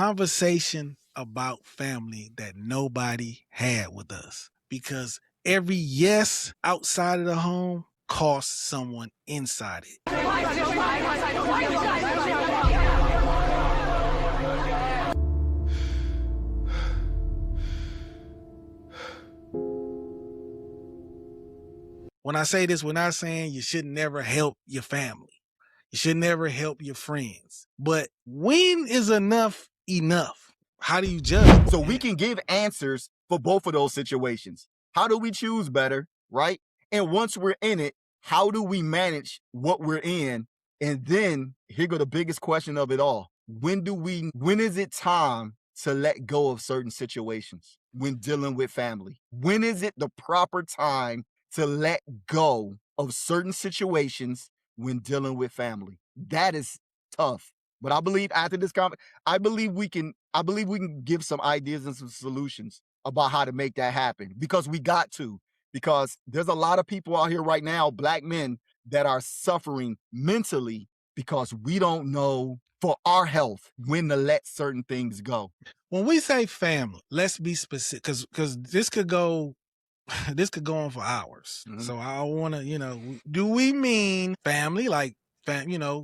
conversation about family that nobody had with us, because every yes outside of the home costs someone inside it. When I say this, we're not saying you should never help your family. You should never help your friends. But when is enough enough? How do you judge? So we can give answers for both of those situations. How do we choose better, right? And once we're in it, how do we manage what we're in? And then here go the biggest question of it all. When is it time to let go of certain situations when dealing with family? When is it the proper time to let go of certain situations when dealing with family? That is tough. But I believe after this conversation, I believe we can give some ideas and some solutions about how to make that happen, because we got to. Because there's a lot of people out here right now, Black men, that are suffering mentally because we don't know for our health when to let certain things go. When we say family, let's be specific, because this could go on for hours. Mhm. So I want to, do we mean family, like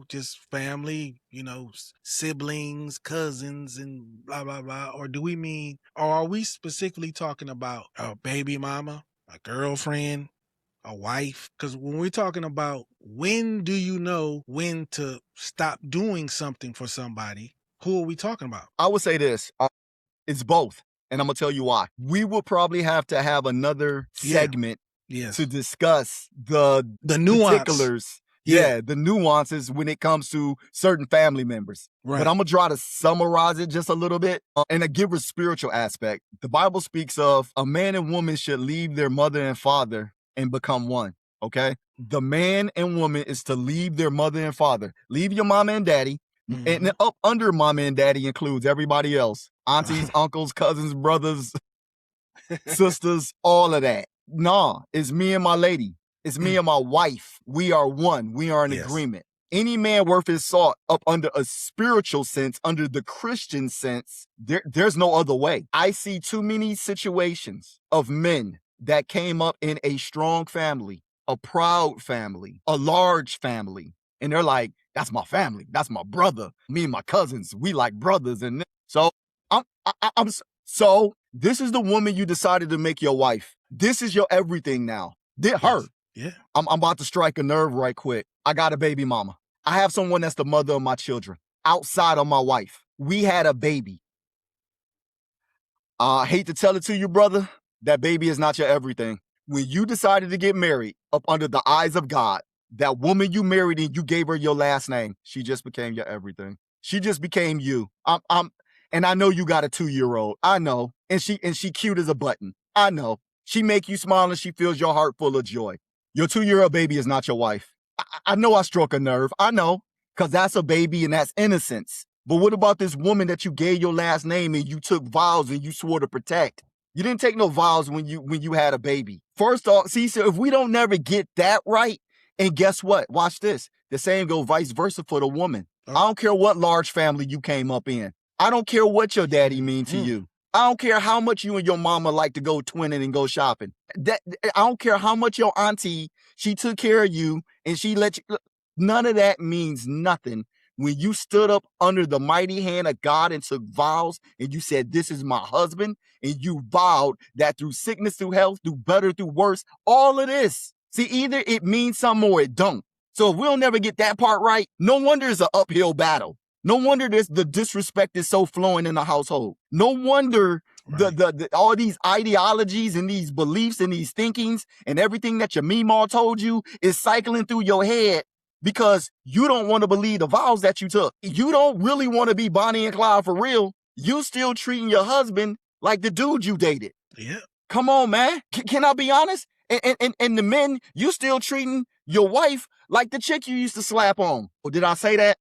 just family, siblings, cousins, and blah, blah, blah? Or are we specifically talking about a baby mama, a girlfriend, a wife? Because when we're talking about when do you know when to stop doing something for somebody, who are we talking about? I would say this, it's both. And I'm going to tell you why. We will probably have to have another segment to discuss the nuance. Particulars. Yeah, the nuances when it comes to certain family members. Right. But I'm going to try to summarize it just a little bit and to give a spiritual aspect. The Bible speaks of a man and woman should leave their mother and father and become one, okay? The man and woman is to leave their mother and father. Leave your mama and daddy. Mm-hmm. And up under mama and daddy includes everybody else. Aunties, uncles, cousins, brothers, sisters, all of that. Nah, it's me and my lady. It's me and my wife. We are one. We are in agreement. Any man worth his salt up under a spiritual sense, under the Christian sense, there's no other way. I see too many situations of men that came up in a strong family, a proud family, a large family. And they're like, that's my family. That's my brother. Me and my cousins, we like brothers. And so so this is the woman you decided to make your wife. This is your everything now. Her. Yeah. I'm about to strike a nerve right quick. I got a baby mama. I have someone that's the mother of my children outside of my wife. We had a baby. I hate to tell it to you, brother, that baby is not your everything. When you decided to get married up under the eyes of God, that woman you married and you gave her your last name, she just became your everything. She just became you. And I know you got a 2-year-old. I know. And she cute as a button. I know. She make you smile and she fills your heart full of joy. Your 2-year-old baby is not your wife. I know I struck a nerve. I know. Because that's a baby and that's innocence. But what about this woman that you gave your last name and you took vows and you swore to protect? You didn't take no vows when you had a baby. First off, see, so if we don't never get that right, and guess what? Watch this. The same go vice versa for the woman. I don't care what large family you came up in. I don't care what your daddy mean to you. I don't care how much you and your mama like to go twinning and go shopping. I don't care how much your auntie, she took care of you and she let you. None of that means nothing when you stood up under the mighty hand of God and took vows and you said, this is my husband, and you vowed that through sickness, through health, through better, through worse, all of this. See, either it means something or it don't. So if we'll never get that part right, no wonder it's an uphill battle. No wonder the disrespect is so flowing in the household. No wonder the all these ideologies and these beliefs and these thinkings and everything that your meemaw told you is cycling through your head because you don't want to believe the vows that you took. You don't really want to be Bonnie and Clyde for real. You still treating your husband like the dude you dated. Yeah. Come on, man. Can I be honest? And the men, you still treating your wife like the chick you used to slap on. Or did I say that?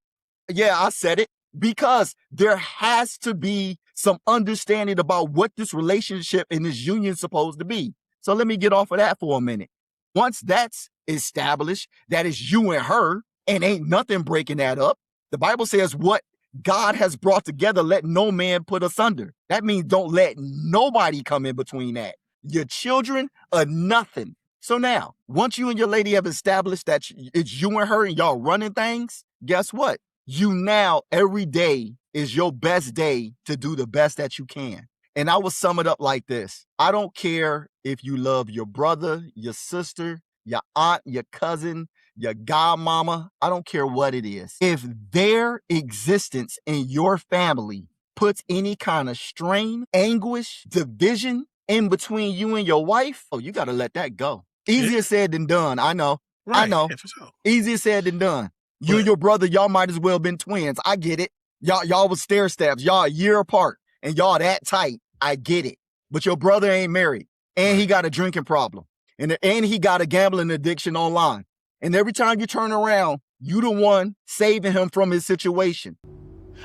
Yeah, I said it. Because there has to be some understanding about what this relationship and this union is supposed to be. So let me get off of that for a minute. Once that's established, that is you and her, and ain't nothing breaking that up. The Bible says what God has brought together, let no man put asunder. That means don't let nobody come in between that. Your children are nothing. So now, once you and your lady have established that it's you and her and y'all running things, guess what? You now, every day is your best day to do the best that you can. And I will sum it up like this. I don't care if you love your brother, your sister, your aunt, your cousin, your godmama, I don't care what it is. If their existence in your family puts any kind of strain, anguish, division in between you and your wife, oh, you got to let that go. Easier said than done. I know. Right. I know. Yeah, for sure. Easier said than done. You and your brother, y'all might as well been twins. I get it. Y'all was stair steps. Y'all a year apart and y'all that tight. I get it. But your brother ain't married and he got a drinking problem and he got a gambling addiction online. And every time you turn around, you the one saving him from his situation.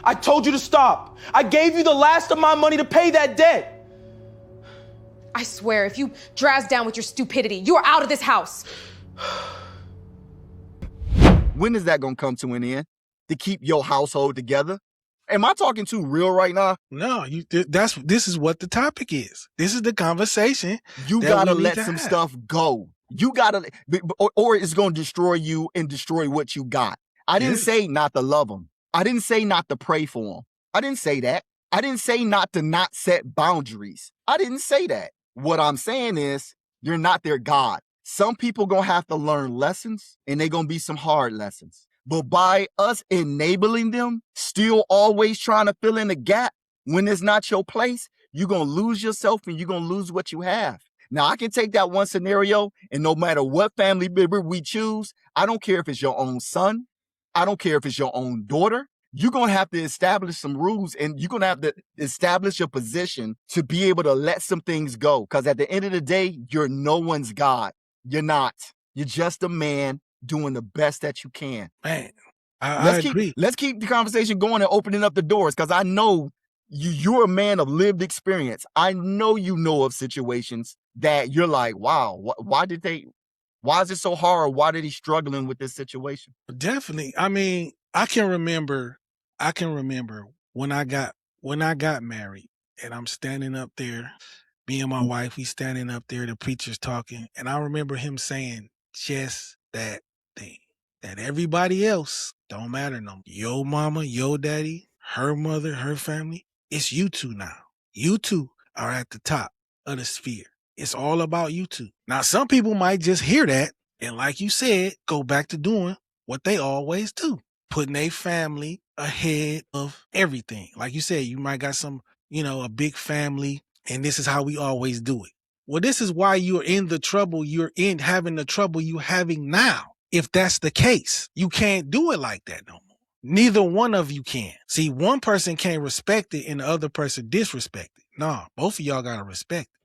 I told you to stop. I gave you the last of my money to pay that debt. I swear, if you drag down with your stupidity, you're out of this house. When is that gonna come to an end? To keep your household together? Am I talking too real right now? No, this is what the topic is. This is the conversation. You gotta let some stuff go. You gotta, or it's gonna destroy you and destroy what you got. I didn't say not to love them. I didn't say not to pray for them. I didn't say that. I didn't say not to not set boundaries. I didn't say that. What I'm saying is you're not their God. Some people gonna have to learn lessons and they gonna be some hard lessons. But by us enabling them, still always trying to fill in the gap when it's not your place, you're gonna lose yourself and you're gonna lose what you have. Now, I can take that one scenario, and no matter what family member we choose, I don't care if it's your own son, I don't care if it's your own daughter, you're going to have to establish some rules and you're going to have to establish your position to be able to let some things go. Because at the end of the day, you're no one's God. You're not. You're just a man doing the best that you can. Man, I agree. Let's keep the conversation going and opening up the doors because I know you're a man of lived experience. I know you know of situations that you're like, wow, why is it so hard? Why did he struggling with this situation? Definitely. I mean, I can remember when I got married and I'm standing up there, me and my wife, we standing up there, the preacher's talking, and I remember him saying just that thing, that everybody else don't matter no more. Your mama, your daddy, her mother, her family, it's you two now. You two are at the top of the sphere. It's all about you two. Now, some people might just hear that and, like you said, go back to doing what they always do, putting their family ahead of everything. Like you said, you might got some, a big family, and this is how we always do it. Well, this is why you're in the trouble having the trouble you're having now. If that's the case, you can't do it like that no more. Neither one of you can. See, one person can't respect it and the other person disrespect it. No, both of y'all gotta respect it.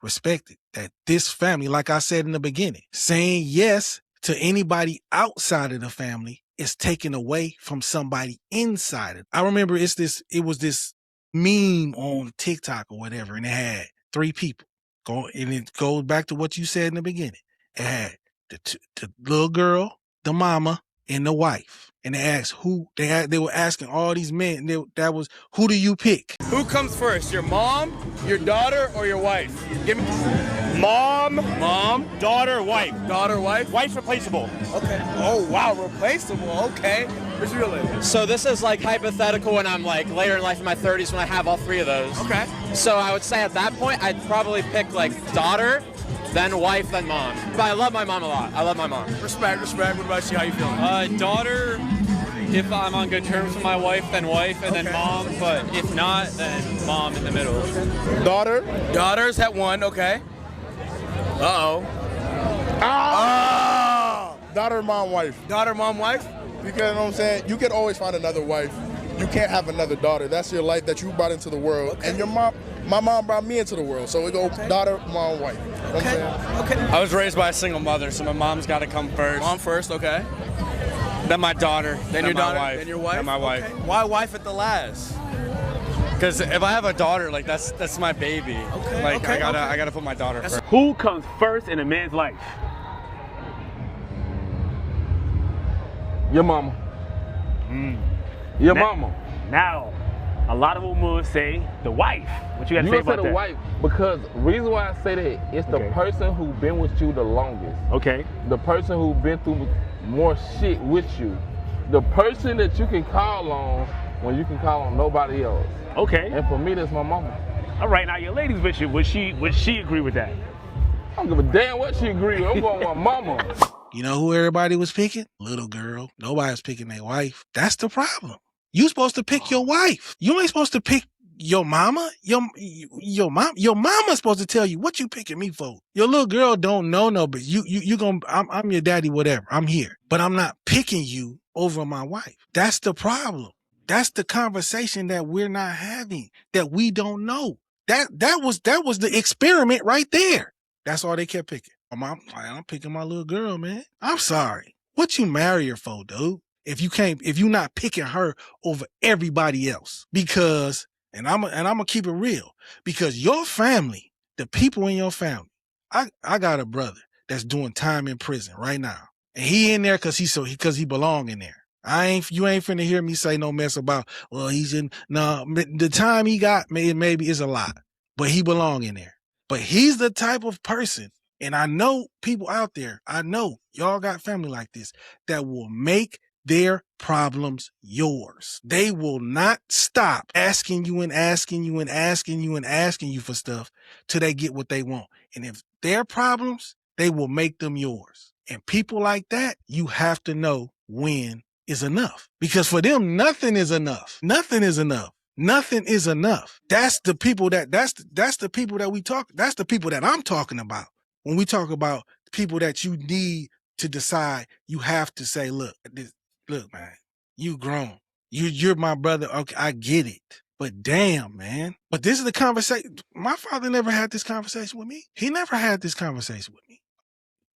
Respect it. That this family, like I said in the beginning, saying yes to anybody outside of the family is taken away from somebody inside it. I remember it was this meme on TikTok or whatever, and it had 3 people. And it goes back to what you said in the beginning. It had the little girl, the mama, and the wife. And they asked they were asking all these men, that was, who do you pick? Who comes first, your mom, your daughter, or your wife? Give me mom, daughter, wife. Daughter, wife? Wife's replaceable. Okay. Oh, wow, replaceable. Okay. Where's your real? So this is like hypothetical when I'm like later in life in my 30s when I have all 3 of those. Okay. So I would say at that point, I'd probably pick like daughter, then wife, then mom. But I love my mom a lot. I love my mom. Respect. What about you? How you feeling? Daughter, if I'm on good terms with my wife, then wife, and then mom. But if not, then mom in the middle. Daughter. Daughter's at 1, okay. Uh-oh. Daughter, mom, wife. Daughter, mom, wife? Because, you know what I'm saying? You can always find another wife. You can't have another daughter. That's your life that you brought into the world. Okay. And your mom, my mom brought me into the world. So we go daughter, mom, wife. You know what I'm saying? Okay. I was raised by a single mother, so my mom's got to come first. Mom first, okay. Then my daughter. Then your daughter. Wife. Then your wife. Then my wife. Okay. Why wife at the last? Because if I have a daughter, like that's my baby. Okay. Like I gotta put my daughter first. Who comes first in a man's life? Your mama. Your mama. Now, a lot of them will say the wife. What you got to You say gonna say about the that? wife because reason why I say that it's the Okay. person who been with you the longest. Okay. The person who been through more shit with you. The person that you can call on when you can call on nobody else. Okay. And for me, that's my mama. All right. Now your lady's with you. Would she agree with that? I don't give a damn what she agree with. I'm going with my mama. You know who everybody was picking? Little girl. Nobody was picking their wife. That's the problem. You supposed to pick your wife. You ain't supposed to pick your mama. Your mama's supposed to tell you what you picking me for. Your little girl don't know no, but you gonna I'm your daddy, whatever. I'm here, but I'm not picking you over my wife. That's the problem. That's the conversation that we're not having. That we don't know. That was the experiment right there. That's all they kept picking. I'm picking my little girl, man. I'm sorry. What you marry her for, dude? If you're not picking her over everybody else, because, and I'm gonna keep it real, because your family, the people in your family, I got a brother that's doing time in prison right now, and he in there because he belong in there. You ain't finna hear me say no mess about, well, he's in, no, the time he got maybe is a lot, but he belong in there. But he's the type of person, and I know people out there, I know y'all got family like this, that will make their problems yours. They will not stop asking you and asking you and asking you and asking you for stuff till they get what they want. And if their problems, they will make them yours. And people like that, you have to know when is enough. Because for them, nothing is enough. Nothing is enough. Nothing is enough. That's the people that that's the people that that's the people that I'm talking about. When we talk about people that you need to decide, you have to say, look, man, you grown. You're my brother. Okay, I get it. But damn, man. But this is the conversation. My father never had this conversation with me. He never had this conversation with me.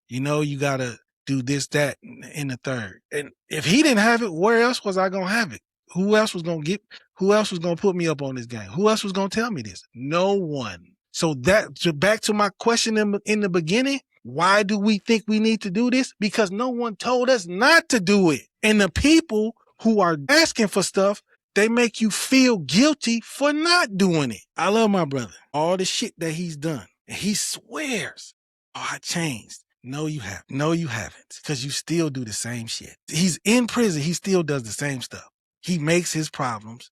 You know, you gotta do this, that, in the third. And if he didn't have it, where else was I gonna have it? Who else was gonna put me up on this game? Who else was gonna tell me this? No one. So back to my question in the beginning, why do we think we need to do this? Because no one told us not to do it. And the people who are asking for stuff, they make you feel guilty for not doing it. I love my brother. All the shit that he's done. And he swears, oh, I changed. No, you haven't. No, you haven't. Because you still do the same shit. He's in prison. He still does the same stuff. He makes his problems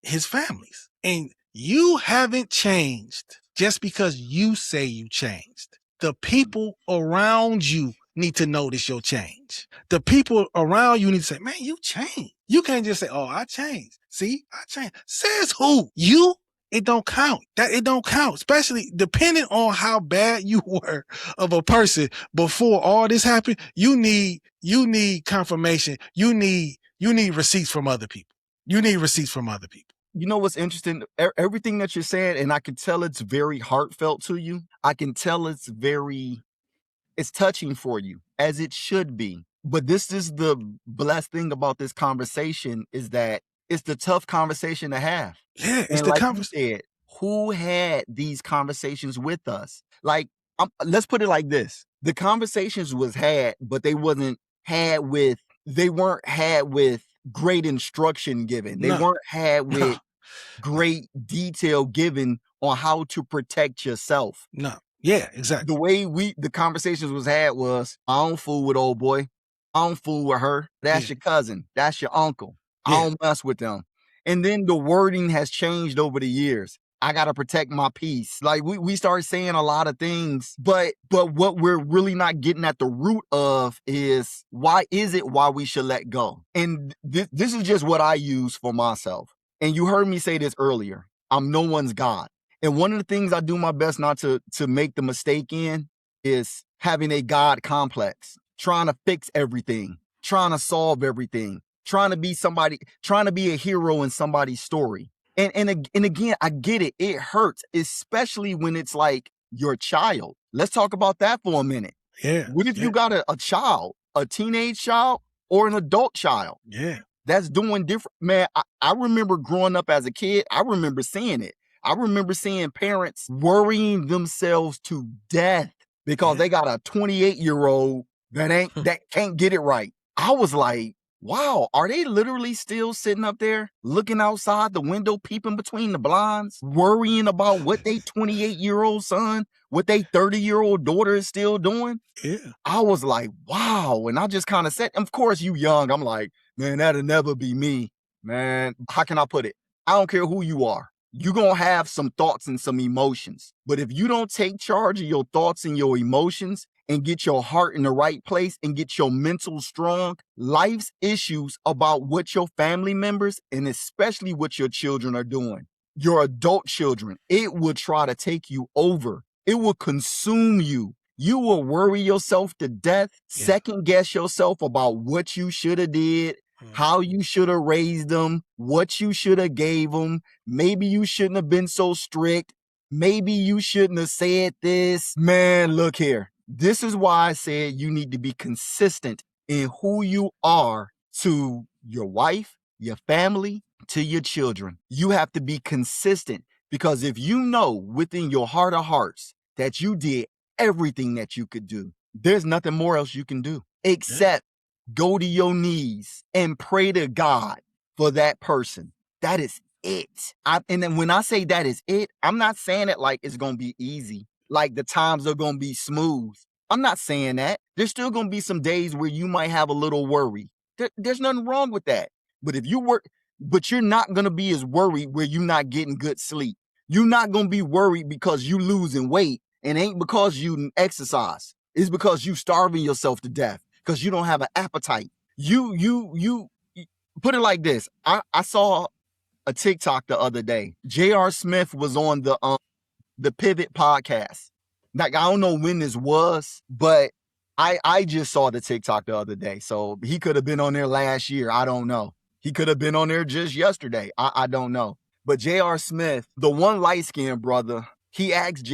his family's. And you haven't changed just because you say you changed. The people around you need to notice your change. The people around you need to say, man, you changed. You can't just say, oh, I changed. See, I changed. Says who? You? It don't count. It don't count, especially depending on how bad you were of a person before all this happened. You need confirmation. You need receipts from other people. You need receipts from other people. You know what's interesting? Everything that you're saying, and I can tell it's very heartfelt to you. I can tell it's touching for you, as it should be. But this is the blessed thing about this conversation, is that it's the tough conversation to have. Yeah, it's and the like conversation. you said, who had these conversations with us? Like, let's put it like this: the conversations was had, but they weren't had with great instruction given. They weren't had with great detail given on how to protect yourself. No. Yeah, exactly. The way the conversations was had was, I don't fool with old boy. I don't fool with her. That's your cousin. That's your uncle. I don't mess with them. And then the wording has changed over the years. I gotta protect my peace. Like we start saying a lot of things, but what we're really not getting at the root of is why we should let go. And this is just what I use for myself. And you heard me say this earlier. I'm no one's God. And one of the things I do my best not to make the mistake in is having a God complex, trying to fix everything, trying to solve everything, trying to be a hero in somebody's story. And again, I get it. It hurts, especially when it's like your child. Let's talk about that for a minute. Yeah. What if you got a child, a teenage child or an adult child? Yeah. That's doing different. Man, I remember growing up as a kid. I remember seeing it. I remember seeing parents worrying themselves to death because they got a 28-year-old that can't get it right. I was like, wow, are they literally still sitting up there looking outside the window, peeping between the blinds, worrying about what they 28-year-old son, what they 30-year-old daughter is still doing? Yeah. I was like, wow. And I just kind of said, of course, you young. I'm like, man, that'll never be me. Man, how can I put it? I don't care who you are. You're going to have some thoughts and some emotions. But if you don't take charge of your thoughts and your emotions and get your heart in the right place and get your mental strong, life's issues about what your family members and especially what your children are doing, your adult children, it will try to take you over. It will consume you. You will worry yourself to death, second guess yourself about what you should have did, how you should have raised them, what you should have gave them. Maybe you shouldn't have been so strict. Maybe you shouldn't have said this. Man, look here. This is why I said you need to be consistent in who you are to your wife, your family, to your children. You have to be consistent because if you know within your heart of hearts that you did everything that you could do, there's nothing more else you can do except go to your knees and pray to God for that person. That is it. And then when I say that is it, I'm not saying it like it's going to be easy, like the times are going to be smooth. I'm not saying that. There's still going to be some days where you might have a little worry. There's nothing wrong with that. But if you work, but you're not going to be as worried where you're not getting good sleep. You're not going to be worried because you losing weight and ain't because you exercise. It's because you starving yourself to death because you don't have an appetite. You put it like this. I saw a TikTok the other day. J.R. Smith was on the Pivot podcast. Like, I don't know when this was, but I just saw the TikTok the other day. So he could have been on there last year. I don't know. He could have been on there just yesterday. I don't know. But J.R. Smith, the one light-skinned brother, he asked,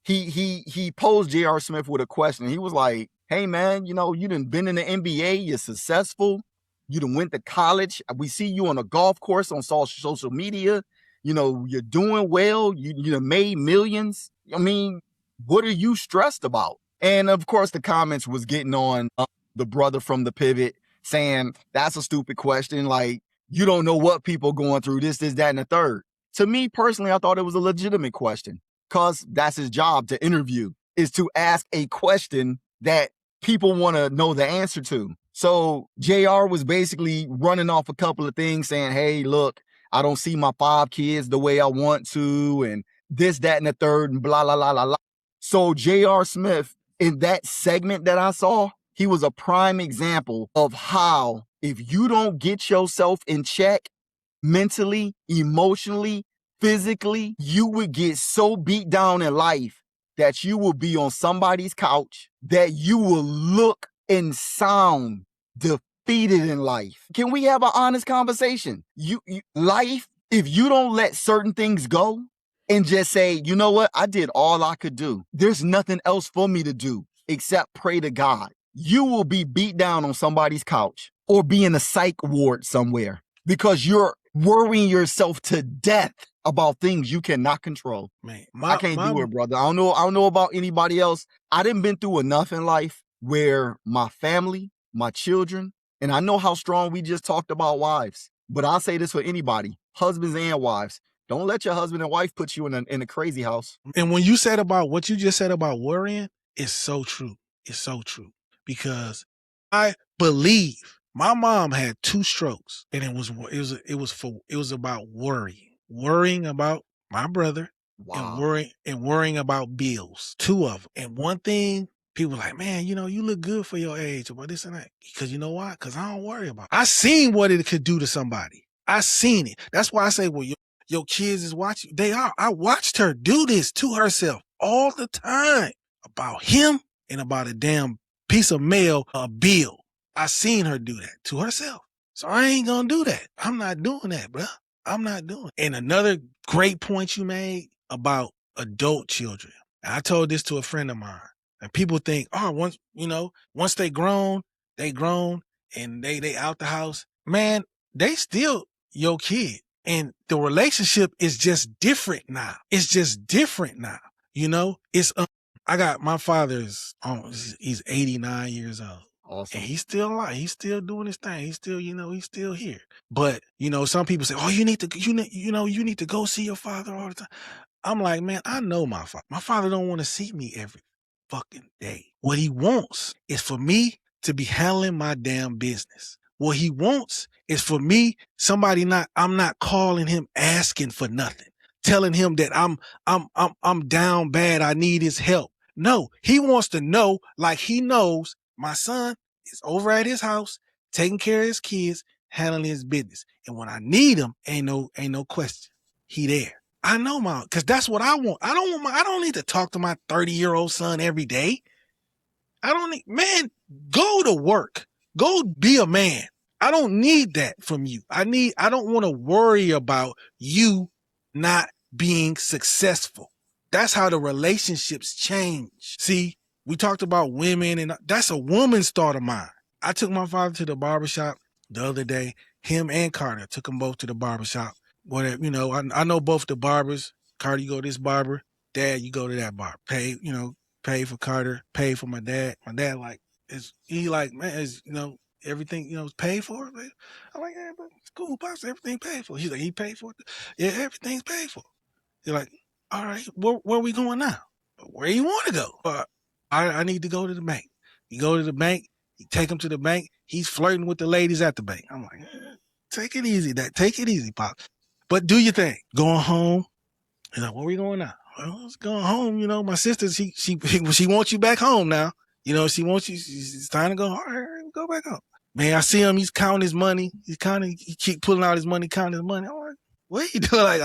he posed J.R. Smith with a question. He was like, hey, man, you know, you done been in the NBA. You're successful. You done went to college. We see you on a golf course on social media. You know, you're doing well. You done made millions. I mean, what are you stressed about? And of course, the comments was getting on the brother from the Pivot saying, that's a stupid question. Like, you don't know what people going through, this, that, and the third. To me personally, I thought it was a legitimate question because that's his job to interview, is to ask a question that people want to know the answer to. So JR was basically running off a couple of things saying, hey, look, I don't see my 5 kids the way I want to, and this, that, and the third, and blah, blah, blah, blah, blah. So J.R. Smith, in that segment that I saw, he was a prime example of how if you don't get yourself in check mentally, emotionally, physically, you would get so beat down in life that you will be on somebody's couch, that you will look and sound defeated in life. Can we have an honest conversation? Life, if you don't let certain things go, and just say, you know what? I did all I could do. There's nothing else for me to do except pray to God. You will be beat down on somebody's couch or be in a psych ward somewhere because you're worrying yourself to death about things you cannot control. Man, I can't do it, brother. I don't know about anybody else. I done been through enough in life where my family, my children, and I know how strong we just talked about wives, but I'll say this for anybody, husbands and wives. Don't let your husband and wife put you in a crazy house. And when you said about what you just said about worrying, it's so true. It's so true. Because I believe my mom had 2 strokes, and it was about worrying about my brother, and worrying about bills. 2 of them. And one thing, people like, man, you know, you look good for your age, about this and that. Because you know why? Because I don't worry about it. I seen what it could do to somebody. I seen it. That's why I say, well, your kids is watching. They are. I watched her do this to herself all the time about him and about a damn piece of mail, a bill. I seen her do that to herself. So I ain't gonna do that. I'm not doing that, bro. I'm not doing it. And another great point you made about adult children. And I told this to a friend of mine. And people think, oh, once they grown and they out the house, man, they still your kid. And the relationship is just different now. It's just different now. You know, it's I got my father's he's 89 years old. Awesome. And he's still alive. He's still doing his thing. He's still, he's still here. But, some people say, oh, you need to go see your father all the time. I'm like, man, I know my father. My father don't want to see me every fucking day. What he wants is for me to be handling my damn business. What he wants is for me, I'm not calling him asking for nothing, telling him that I'm down bad. I need his help. No, he wants to know, like he knows my son is over at his house, taking care of his kids, handling his business. And when I need him, ain't no question. He there. I know cause that's what I want. I don't need to talk to my 30-year-old son every day. Man, go to work. Go be a man. I don't need that from you. I don't want to worry about you not being successful. That's how the relationships change. See, we talked about women, and that's a woman's thought of mine. I took my father to the barbershop the other day. Him and Carter took them both to the barbershop. Whatever, I know both the barbers. Carter, you go to this barber. Dad, you go to that barber. Pay for Carter, pay for my dad. My dad everything, is paid for. I'm like, yeah, but it's cool, pops, everything paid for. He's like, he paid for it. Yeah, everything's paid for. You're like, all right, where are we going now? Where you want to go? I need to go to the bank. You go to the bank, you take him to the bank. He's flirting with the ladies at the bank. I'm like, take it easy, Dad. Take it easy, Pop. But do your thing. Going home. He's like, where we going now? Well, let's go home. My sister, she wants you back home now. She wants you. It's time to go. All right, go back home. Man, I see him. He's counting his money. He keep pulling out his money, counting his money. I'm like, what you doing? Like,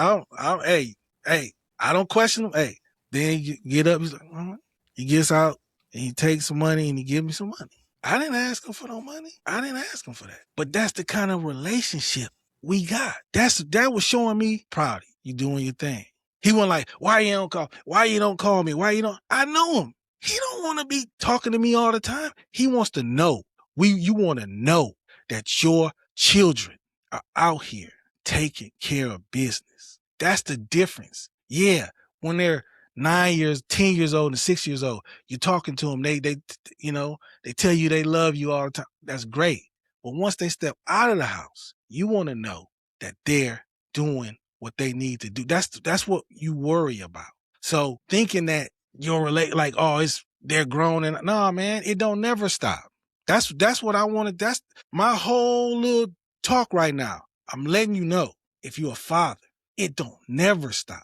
I don't question him. Hey, then you get up. He's like, all right. He gets out and he takes some money and he gives me some money. I didn't ask him for no money. I didn't ask him for that. But that's the kind of relationship we got. That was showing me proud of you. You doing your thing. He wasn't like, why you don't call? Why you don't call me? Why you don't? I know him. He don't want to be talking to me all the time. He wants to know. You want to know that your children are out here taking care of business. That's the difference. Yeah, when they're 9 years, 10 years old, and 6 years old, you're talking to them. They tell you they love you all the time. That's great. But once they step out of the house, you want to know that they're doing what they need to do. That's what you worry about. So thinking that they're grown and nah, man, it don't never stop. That's what I wanted. That's my whole little talk right now. I'm letting you know, if you're a father, it don't never stop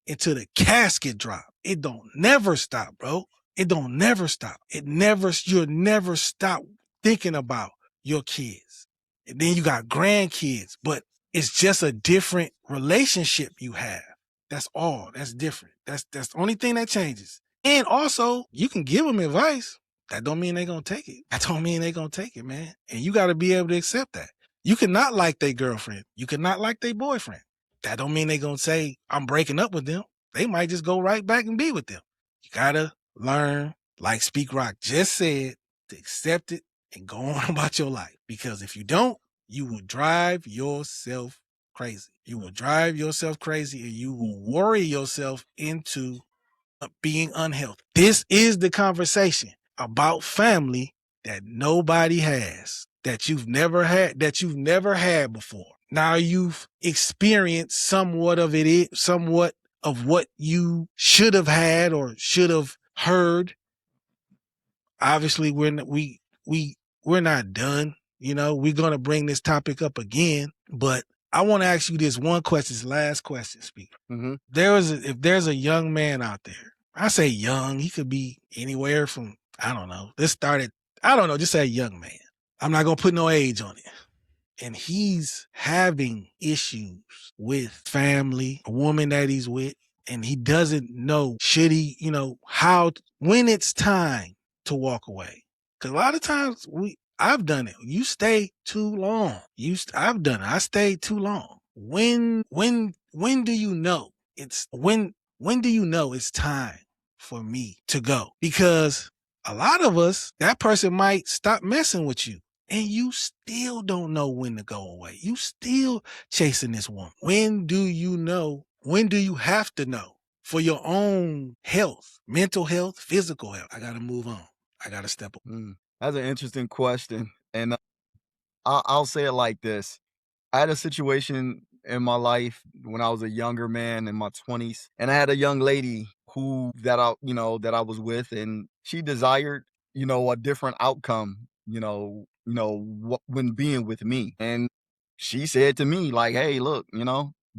until the casket drop. It don't never stop, bro. It don't never stop. You'll never stop thinking about your kids. And then you got grandkids, but it's just a different relationship you have. That's all. That's different. That's the only thing that changes. And also, you can give them advice. That don't mean they're going to take it. That don't mean they're going to take it, man. And you got to be able to accept that. You cannot like their girlfriend. You cannot like their boyfriend. That don't mean they're going to say, I'm breaking up with them. They might just go right back and be with them. You got to learn, like Speak Rock just said, to accept it and go on about your life. Because if you don't, you will drive yourself crazy. You will drive yourself crazy and you will worry yourself into being unhealthy. This is the conversation about family that nobody has, that you've never had before. Now you've experienced somewhat of what you should have had or should have heard. Obviously, we're not done. We're gonna bring this topic up again, but I want to ask you this one question, this last question, Speaker. Mm-hmm. If there's a young man out there, I say young, he could be anywhere from, I don't know, just say a young man. I'm not gonna put no age on it. And he's having issues with family, a woman that he's with, and he doesn't know, when it's time to walk away. Because a lot of times I've done it. You stay too long. I've done it. I stayed too long. When do you know when do you know it's time for me to go? Because a lot of us, that person might stop messing with you and you still don't know when to go away. You still chasing this woman. When do you know? When do you have to know for your own health, mental health, physical health? I got to move on. I got to step up. That's an interesting question, and I'll say it like this. I had a situation in my life when I was a younger man in my 20s, and I had a young lady that I was with, and she desired, a different outcome, when being with me. And she said to me, like, hey, look,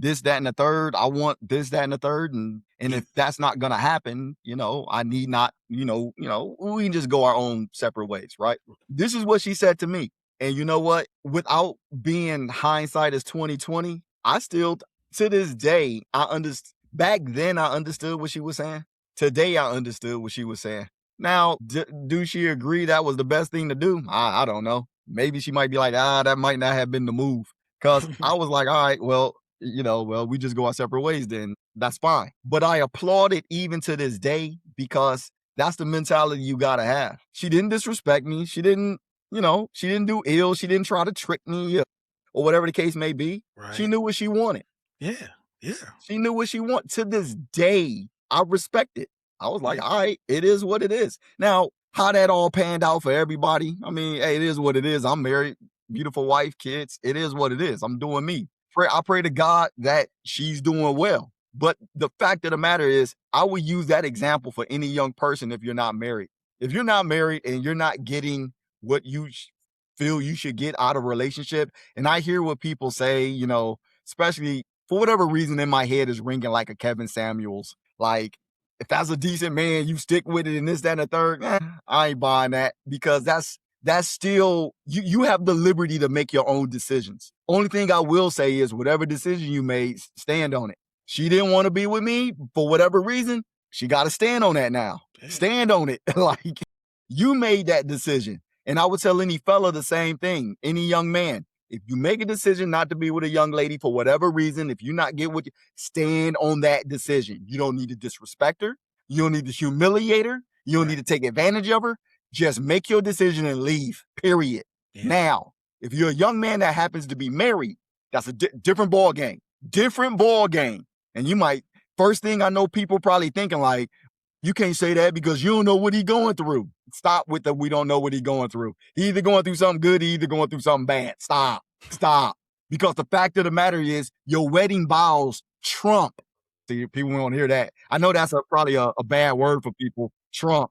this, that, and the third, I want this, that, and the third. And if that's not gonna happen, I need not, we can just go our own separate ways, right? This is what she said to me. And you know what? Without being hindsight is 2020, I still to this day I understand. Back then I understood what she was saying. Today I understood what she was saying. Now, do she agree that was the best thing to do? I don't know. Maybe she might be like, that might not have been the move. Cause I was like, all right, well, we just go our separate ways then. That's fine. But I applaud it even to this day because that's the mentality you gotta have. She didn't disrespect me. She didn't do ill. She didn't try to trick me or whatever the case may be. Right. She knew what she wanted. Yeah. Yeah. She knew what she wanted. To this day, I respect it. I was like, all right, it is what it is. Now, how that all panned out for everybody, I mean, hey, it is what it is. I'm married, beautiful wife, kids. It is what it is. I'm doing me. I pray to God that she's doing well. But the fact of the matter is, I would use that example for any young person if you're not married. If you're not married and you're not getting what you feel you should get out of a relationship, and I hear what people say, especially for whatever reason in my head is ringing like a Kevin Samuels. Like, if that's a decent man, you stick with it and this, that, and the third. I ain't buying that because that's still you have the liberty to make your own decisions. Only thing I will say is whatever decision you made, stand on it. She didn't want to be with me for whatever reason. She got to stand on that now. Damn. Stand on it. Like, you made that decision. And I would tell any fella the same thing, any young man. If you make a decision not to be with a young lady for whatever reason, if you not get what you stand on that decision. You don't need to disrespect her. You don't need to humiliate her. You don't need to take advantage of her. Just make your decision and leave, period. Yeah. Now, if you're a young man that happens to be married, that's a different ball game. Different ball game. And you might, first thing I know people probably thinking like, you can't say that because you don't know what he's going through. Stop with the we don't know what he's going through. He either going through something good, he either going through something bad. Stop. Because the fact of the matter is your wedding vows trump. See, people won't hear that. I know that's probably a bad word for people. Trump.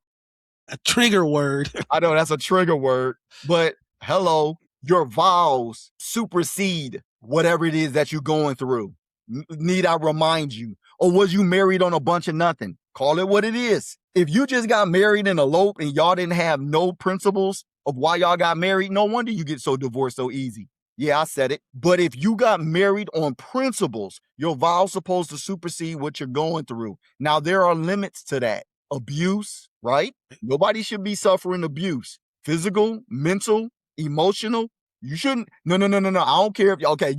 A trigger word. I know that's a trigger word, but hello, your vows supersede whatever it is that you're going through. Need I remind you? Or was you married on a bunch of nothing? Call it what it is. If you just got married and eloped and y'all didn't have no principles of why y'all got married, no wonder you get so divorced so easy. Yeah, I said it. But if you got married on principles, your vows supposed to supersede what you're going through. Now, there are limits to that. Abuse, right? Nobody should be suffering abuse. Physical, mental, emotional. You shouldn't. No. I don't care if, okay,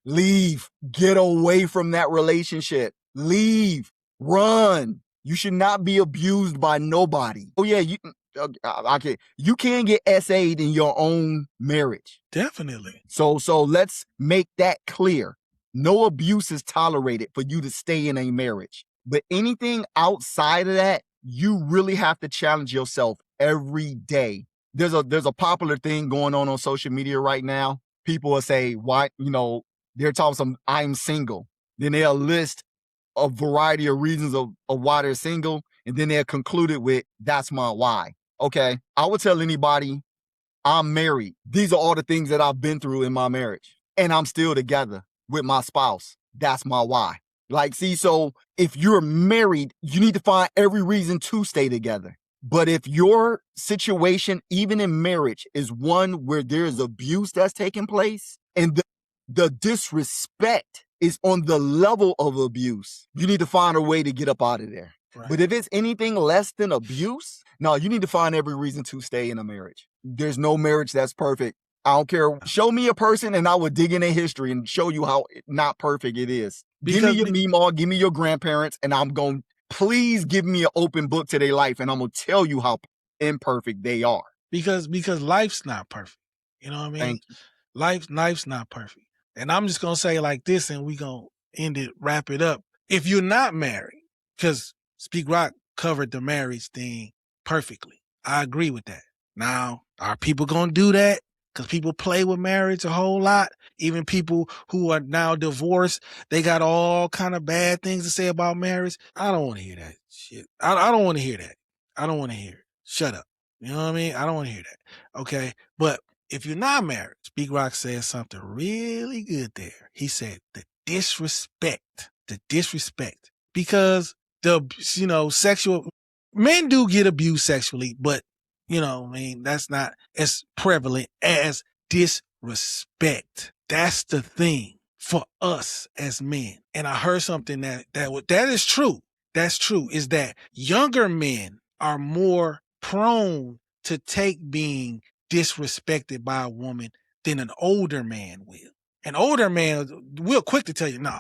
leave. Get away from that relationship. Leave. Run. You should not be abused by nobody. Oh, yeah, you can get SA'd in your own marriage. Definitely. So let's make that clear. No abuse is tolerated for you to stay in a marriage. But anything outside of that, you really have to challenge yourself every day. There's a popular thing going on social media right now. People will say, why, they're talking some, I'm single. Then they'll list a variety of reasons of why they're single. And then they'll conclude it with, that's my why. Okay. I would tell anybody, I'm married. These are all the things that I've been through in my marriage. And I'm still together with my spouse. That's my why. Like, see, so if you're married, you need to find every reason to stay together. But if your situation, even in marriage, is one where there's abuse that's taking place and the disrespect is on the level of abuse, you need to find a way to get up out of there. Right. But if it's anything less than abuse, no, you need to find every reason to stay in a marriage. There's no marriage that's perfect. I don't care. Show me a person and I will dig in their history and show you how not perfect it is. Give me your meemaw, give me your grandparents, and please give me an open book to their life and I'm going to tell you how imperfect they are. Because life's not perfect. You know what I mean? Thank you. Life's not perfect. And I'm just going to say it like this and we going to wrap it up. If you're not married, because Speak Rock covered the marriage thing perfectly. I agree with that. Now, are people going to do that? Because people play with marriage a whole lot. Even people who are now divorced, they got all kind of bad things to say about marriage. I don't want to hear that shit. I don't want to hear that. I don't want to hear it. Shut up. You know what I mean? I don't want to hear that. Okay. But if you're not married, Speak Rock said something really good there. He said the disrespect. Because sexual men do get abused sexually, but that's not as prevalent as disrespect. That's the thing for us as men. And I heard something that is true. That's true, is that younger men are more prone to take being disrespected by a woman than an older man will. An older man will quick to tell you, no,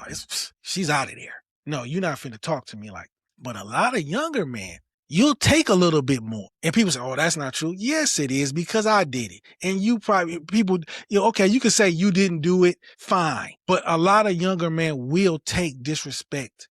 she's out of there. No, you're not finna talk to me like that. But a lot of younger men, you'll take a little bit more. And people say, oh, that's not true. Yes, it is, because I did it. And okay, you can say you didn't do it, fine. But a lot of younger men will take disrespect,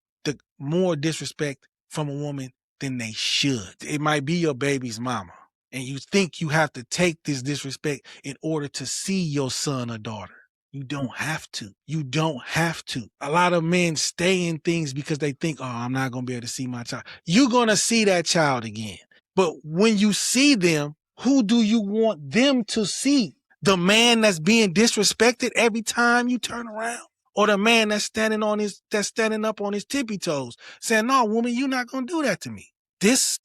more disrespect from a woman than they should. It might be your baby's mama. And you think you have to take this disrespect in order to see your son or daughter. You don't have to. You don't have to. A lot of men stay in things because they think, oh, I'm not going to be able to see my child. You're going to see that child again. But when you see them, who do you want them to see? The man that's being disrespected every time you turn around? Or the man that's standing up on his tippy toes saying, no, woman, you're not going to do that to me. This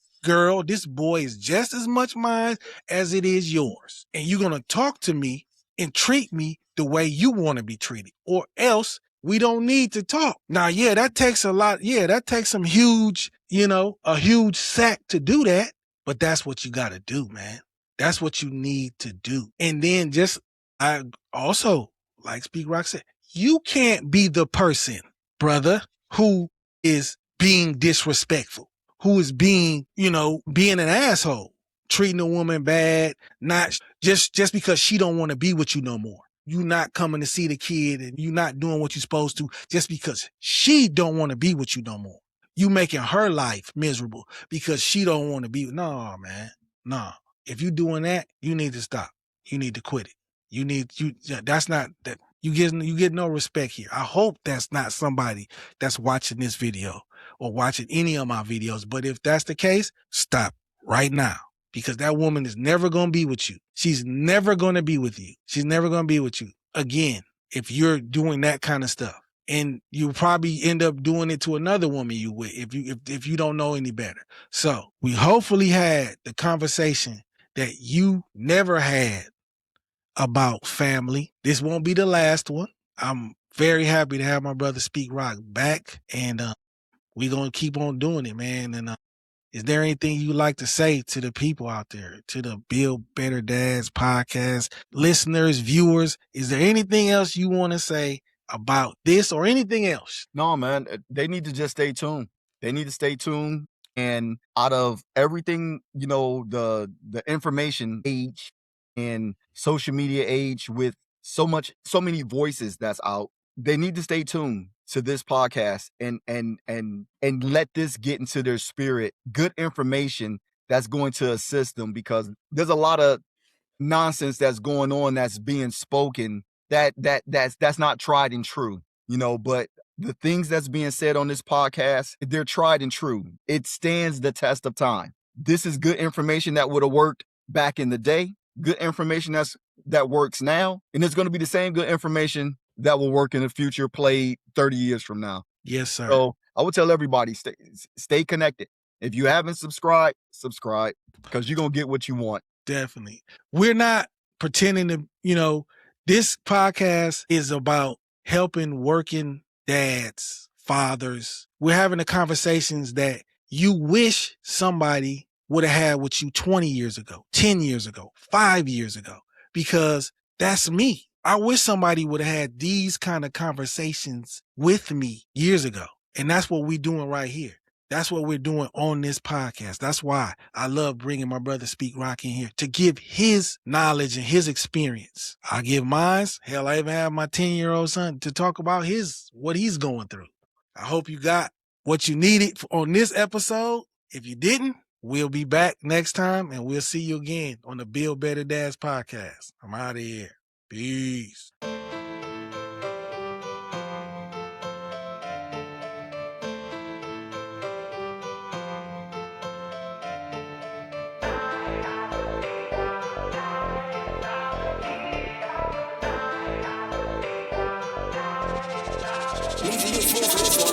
boy is just as much mine as it is yours. And you're going to talk to me and treat me the way you want to be treated, or else we don't need to talk. Now, yeah, that takes a lot. Yeah, that takes some huge, a huge sack to do that. But that's what you got to do, man. That's what you need to do. And then I also, like Speak Rock said, you can't be the person, brother, who is being disrespectful, who is being an asshole, treating a woman bad, not just because she don't want to be with you no more. You not coming to see the kid and you not doing what you're supposed to just because she don't want to be with you no more. You making her life miserable because she don't want to be. No, man. No. If you doing that, you need to stop. You need to quit it. That's not that. You get no respect here. I hope that's not somebody that's watching this video or watching any of my videos. But if that's the case, stop right now. Because that woman is never going to be with you. She's never going to be with you. She's never going to be with you again if you're doing that kind of stuff. And you probably end up doing it to another woman you with if you don't know any better. So we hopefully had the conversation that you never had about family. This won't be the last one. I'm very happy to have my brother Speak Rock back, and we're going to keep on doing it, man. And is there anything you like to say to the people out there, to the Build Better Dads podcast listeners, viewers? Is there anything else you want to say about this or anything else? No, man, they need to just stay tuned. They need to stay tuned. And out of everything, the information age and social media age with so many voices that's out, they need to stay tuned to this podcast and let this get into their spirit. Good information that's going to assist them, because there's a lot of nonsense that's going on that's being spoken that's not tried and true, but the things that's being said on this podcast, they're tried and true. It stands the test of time. This is good information that would have worked back in the day, good information that works now, and it's going to be the same good information that will work in the future, played 30 years from now. Yes, sir. So I would tell everybody, stay connected. If you haven't subscribed, subscribe, because you're going to get what you want. Definitely. We're not pretending to, this podcast is about helping working dads, fathers. We're having the conversations that you wish somebody would have had with you 20 years ago, 10 years ago, 5 years ago, because that's me. I wish somebody would have had these kind of conversations with me years ago. And that's what we're doing right here. That's what we're doing on this podcast. That's why I love bringing my brother Speak Rock in here to give his knowledge and his experience. I give mine. Hell, I even have my 10-year-old son to talk about what he's going through. I hope you got what you needed on this episode. If you didn't, We'll be back next time, and we'll see you again on the Build Better Dads podcast. I'm out of here. Peace. Easy,